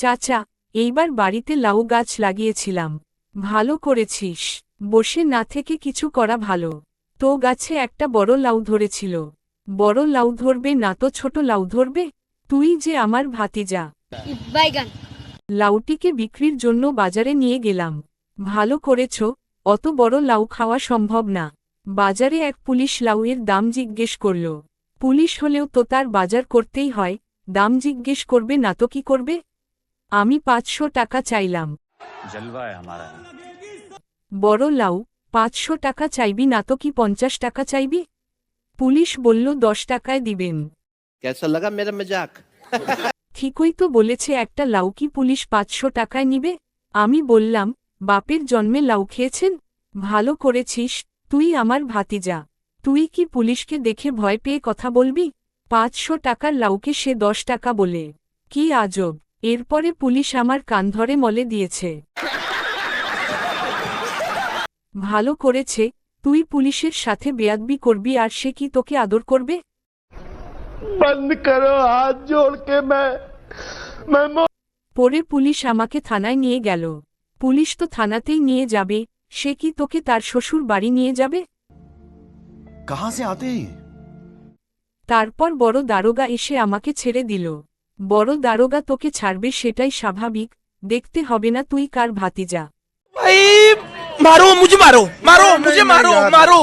চাচা, এইবার বাড়িতে লাউ গাছ লাগিয়েছিলাম। ভালো করেছিস, বসে না থেকে কিছু করা ভালো। তো গাছে একটা বড় লাউ ধরেছিল। বড় লাউ ধরবে না তো ছোট লাউ ধরবে? তুই যে আমার ভাতিজা। বাইগান। লাউটিকে বিক্রির জন্য বাজারে নিয়ে গেলাম। ভালো করেছ, অত বড় লাউ খাওয়া সম্ভব না। বাজারে এক পুলিশ লাউয়ের দাম জিজ্ঞেস করল। পুলিশ হলেও তো তার বাজার করতেই হয়, দাম জিজ্ঞেস করবে না তো কি করবে? আমি 500 টাকা চাইলাম। বড় লাউ, 500 টাকা চাইবি না তো কি 50 টাকা চাইবি? পুলিশ বলল 10 টাকায় দিবেন। कैसा लगा मेरा मजाक? ঠিকই তো বলেছে, একটা লাউ কি পুলিশ 500 টাকায় নিবে? আমি বললাম, বাপের জন্মে লাউ খেয়েছেন? ভালো করেছিস, তুই আমার ভাতিজা। তুই কি পুলিশকে দেখে ভয় পেয়ে কথা বলবি? 500 টাকার লাউকে সে 10 টাকা বলে। কি আজব! এরপরে পুলিশ আমার কান ধরে মলে দিয়েছে। ভালো করেছে, তুই পুলিশের সাথে বেয়াদবি করবি আর সে কি তোকে আদর করবে? बंद करो हाथ जोड़ के मैं পরে পুলিশ আমাকে থানায় নিয়ে গেল। পুলিশ তো থানাতেই নিয়ে যাবে, সে কি তোকে তার শ্বশুর বাড়ি নিয়ে যাবে? कहां से आते हैं? তারপর বড় দারোগা এসে আমাকে ছেড়ে দিল। বড় দারোগা তোকে ছাড়বে সেটাই স্বাভাবিক, দেখতে হবে না তুই কার ভাতিজা। भाई मारो मुझे, मारो मारो मुझे, मारो मारो।